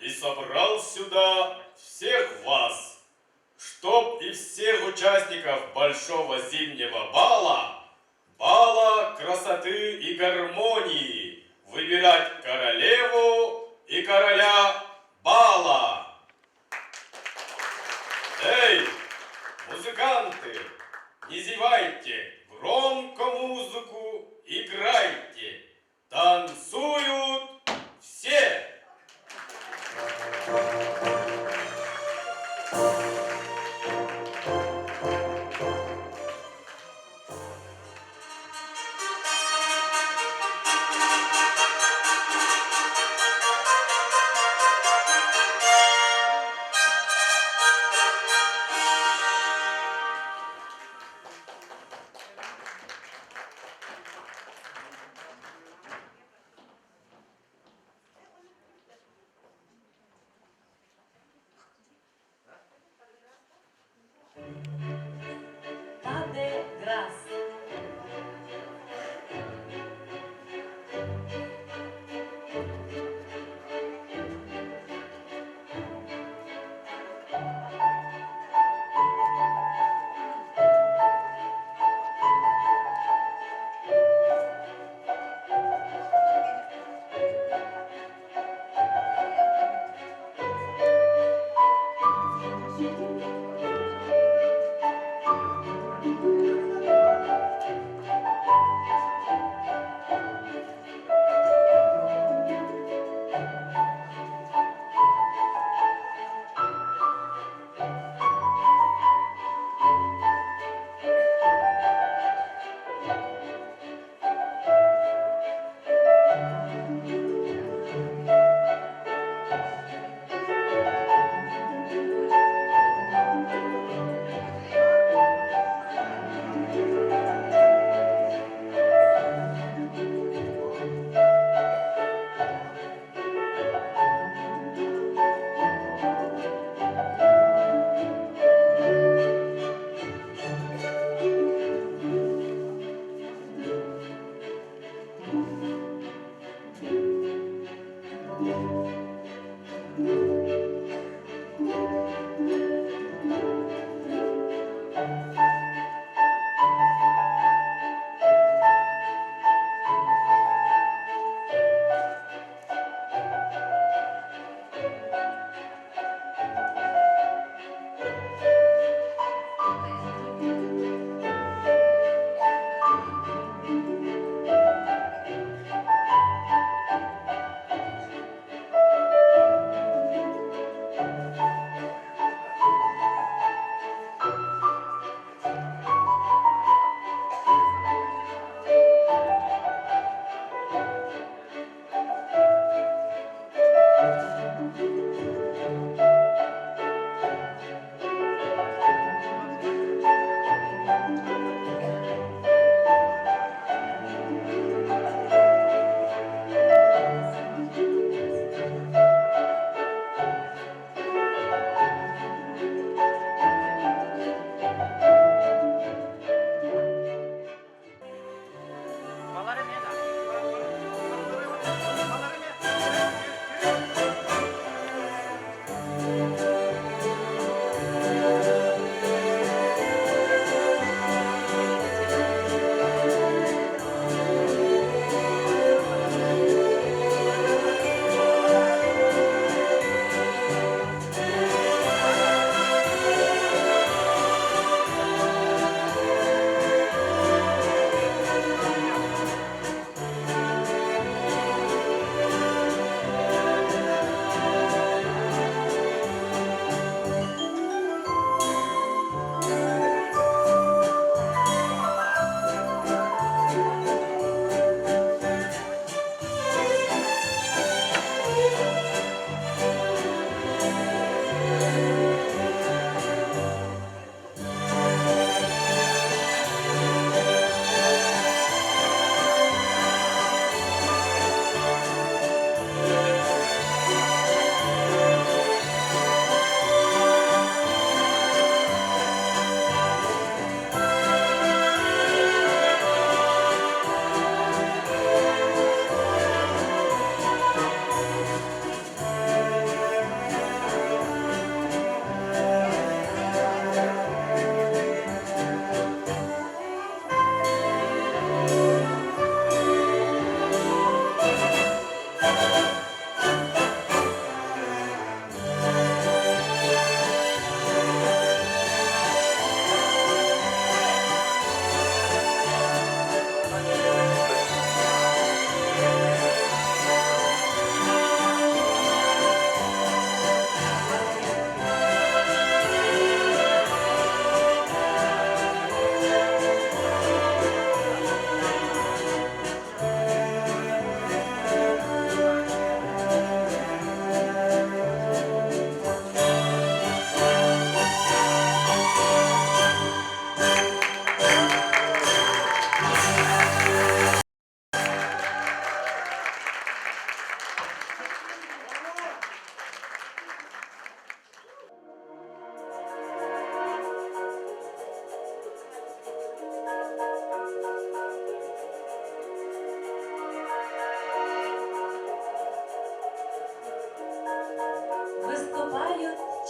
и собрал сюда всех вас, чтоб из всех участников Большого зимнего бала, бала красоты и гармонии, выбирать королеву и короля бала. Эй, музыканты, не зевайте, громко музыку играйте, танцуют все. Pas de grâce.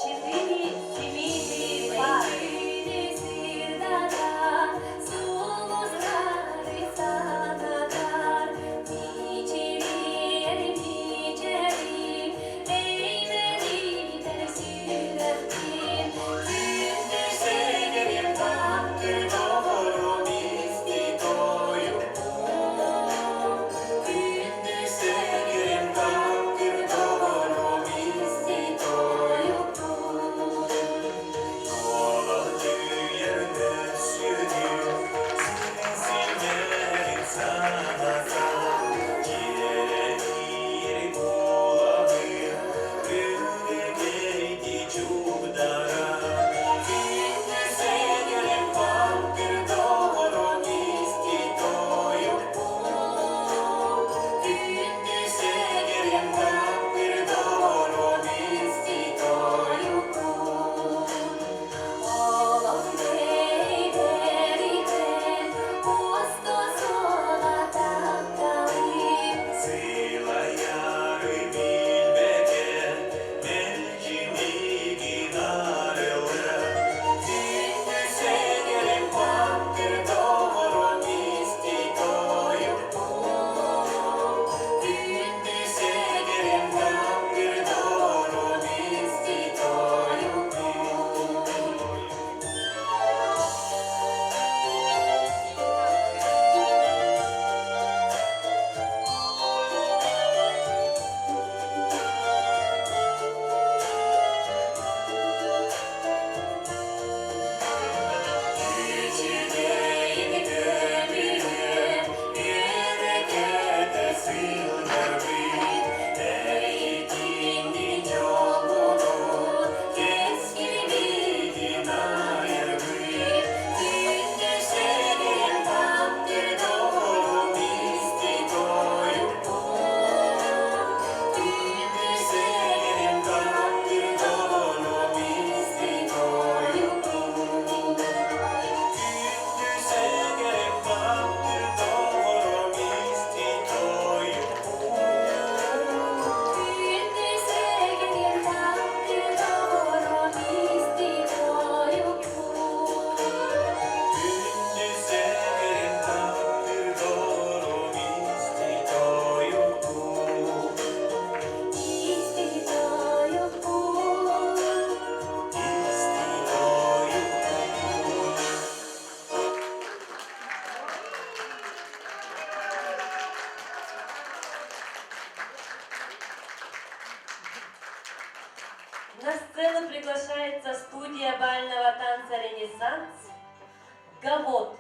четыре семейные пары. На сцену приглашается студия бального танца «Ренессанс» «Гавот».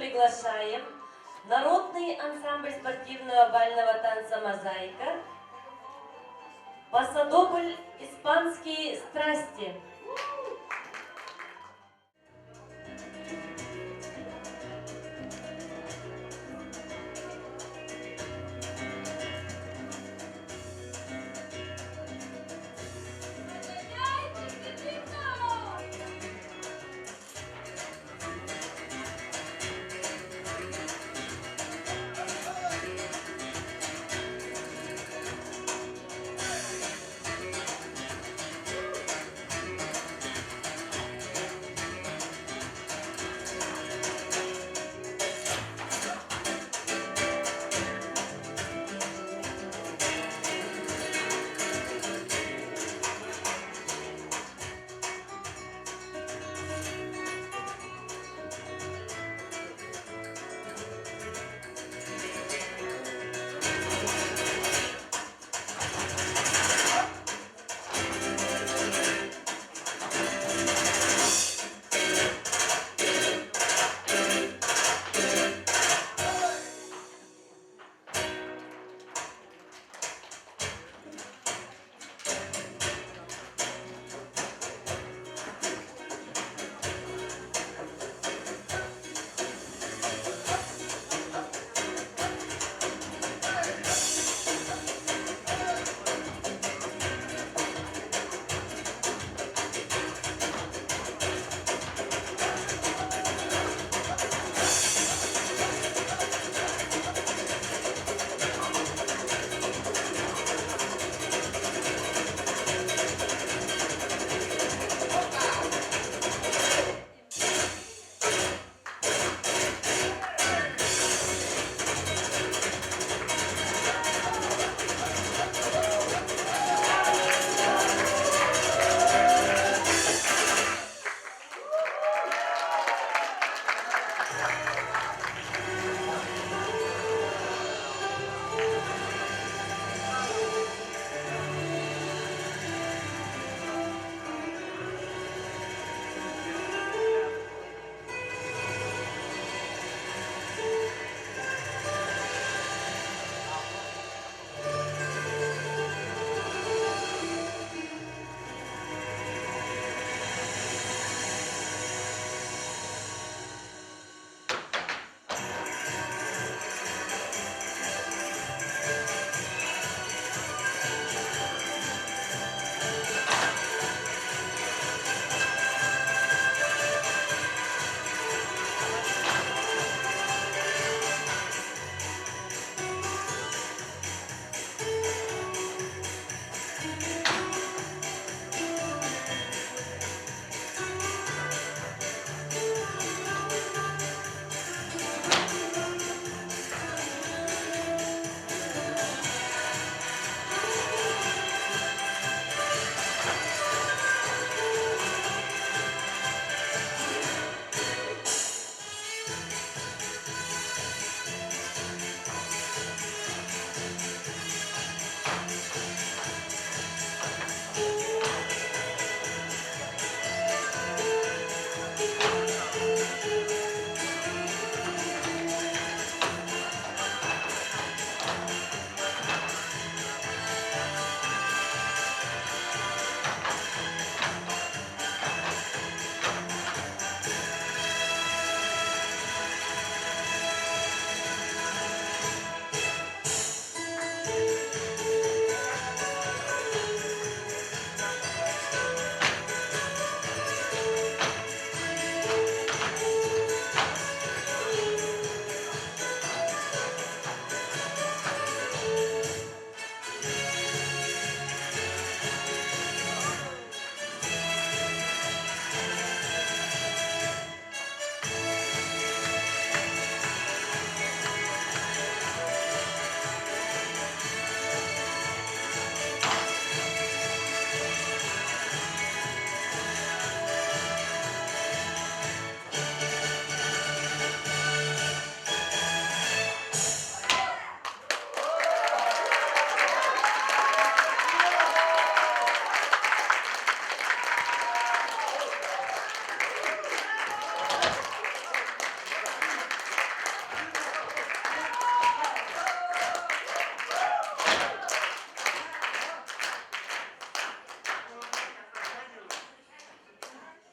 приглашаем народный ансамбль спортивного бального танца «Мозаика», пасадобль «Испанские страсти».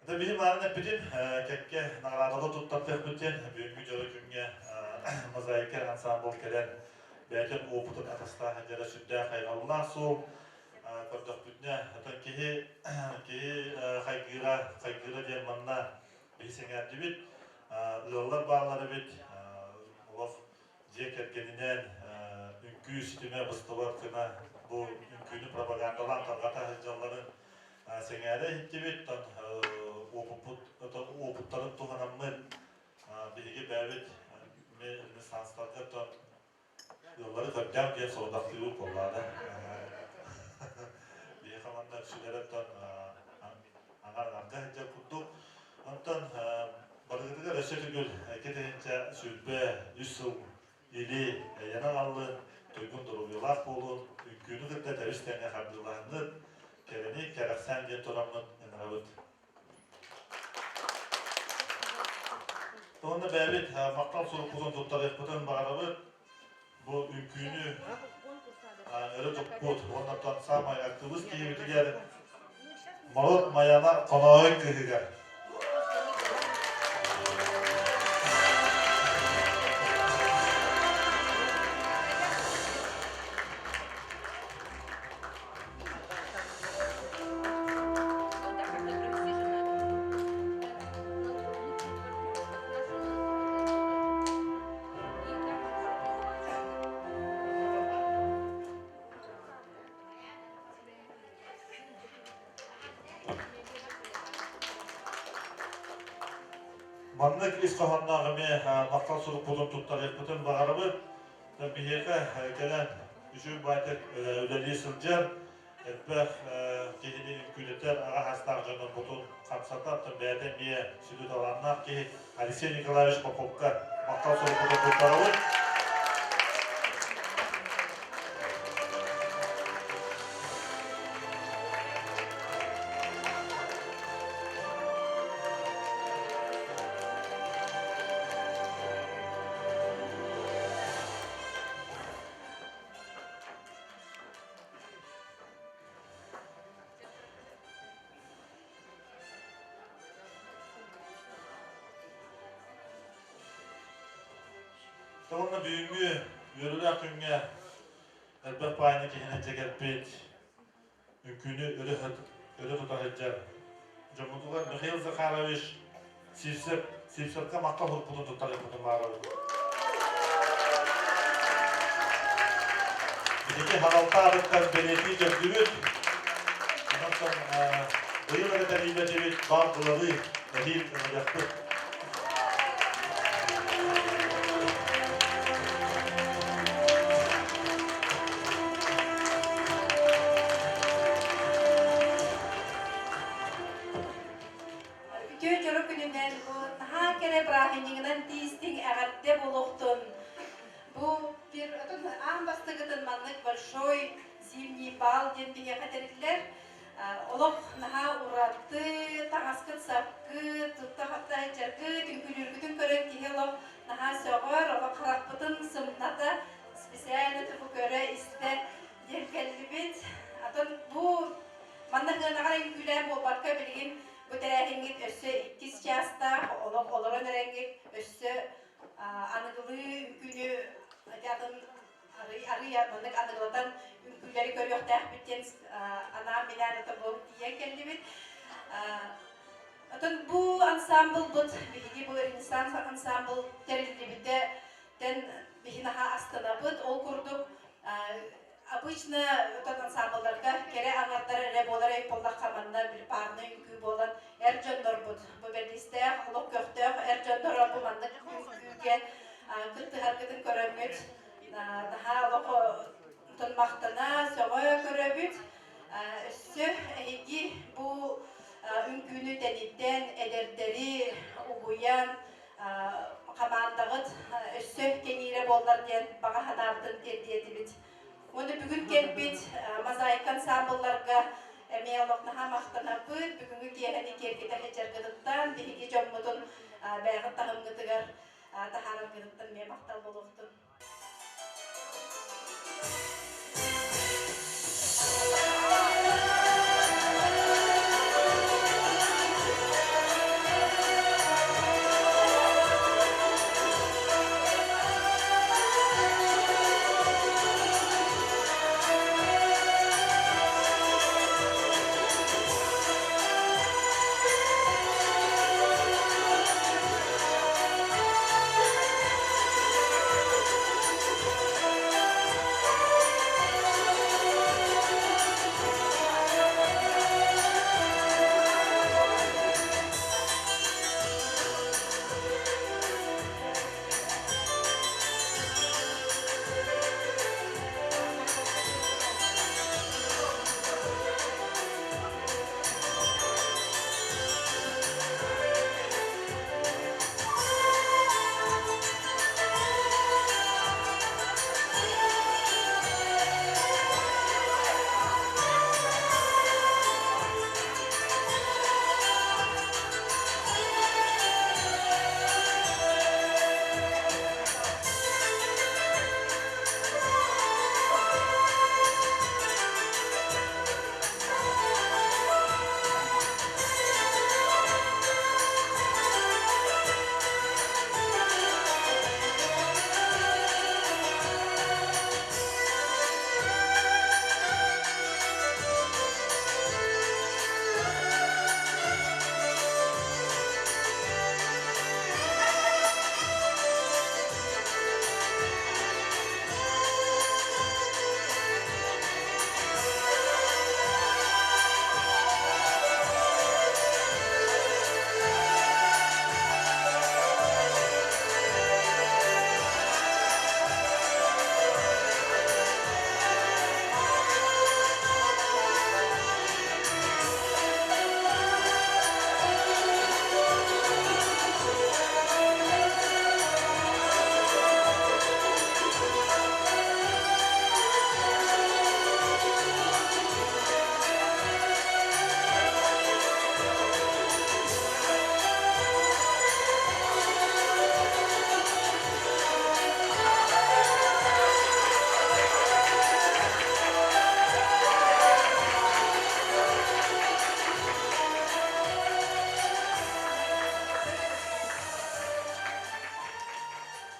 Da bizim arada bütün kekke nağaralı tuttattık bütün büyük jolu künge mozaikler ansambl kelen belki oputun atasta hacara südde haygallar sol kordok bütne atan ki haygira diyen manna bihisengar dibit yollar bağları bit olaf jeket geninen ünkü sütüme bıstıvar kına bu ünkünü propagandalan targata hacalların sengere hittibit tan oputların tuhanamın bilgi bevit me sanslarga tan yolları köttem diye sordaklıyı kolladı. Bir zamanda şülere tan angarga hicca kurduk. Ondan barıgıdıga reşetügül ketenince sülbe, yüsül, ili, yanağallın, tuygun duruluyorlar bolun, ünkünü kırda teröristlerine kardırlarının keleni keraksen diye toramın enravut. Onda bevit maktal sorup uzun tuttarık bütün bağırabı bu ünkünü öyle tutput, ondan samay aktivist ki bitiger marot mayana konağı kıhıgar. Manlık iskahanlarımı maktal sorup bulun tuttarık bütün bağırabı bir heke gelen üçü baytık ödeliği sılcar etbek kehini ülkületer ağa hastar canın butun kapsatar tüm beyden biye südüt alanlar ki Alexey Nikolaevich Popovka maktal sorup bulun tuttarık Sonra büyüğü yürüler künge elbet payını kehine çekerpet mümkünü ölü tutar edecek. Cumhurbaşkanı Mikhail Zakharovich Sivsevka maktal hurpunu tutar edecek bağırır. Biriki halalta arıktan belediye cebdürüt. Ondan sonra bıyıları da iyilecek bağ kıladı. Ehil yaptı. Bu bir ambastıgıdın manlık большой зимний бал ден биге катерилер. Олох наха уратты, таңаскыт сапкы, тутта хатта жаркы, дүнкүлүргүтүн көрөн кихи олох наха сөгөр, олох каракпытын сымната специально тупу көрө исте ден келлибит. Атын бу маннагынагар үкүлөр бу барка билген бу терехингит өссө 2 часта олох олорон эренгит өссө анıgılı ünkünü adım arıya manık anıgıladan ünküleri görüyor tahbitten ana minarata bu diye geldi. Atın bu ansambl bud bihi bu insan ansambl terildi bitte den bihi naha astana bud ol kurduk. Обычно этот ансамбльларга кере аңардары реболар эйполлах каманда бир парны үкү болан эржондор бут. Бу белисте лок көктөк эржондор бу мандык үкүгө кыттыгаргытын көрөмүт. Daha lok тонмактана сөгө көрөбүт. Өссө эги бу үкүнү тениттен эдердери угуян камандагыт өссө кенире болдар ден бага ханардын тердиетибит. Onu bugün gelbit mozaik ansambullarga meyolokna hamaktana bud bugünkü geheni kergide hecergıdıktan bihigi jommudun bägit tahımgıdıgar taharam gıdıktan memaktal boluktun.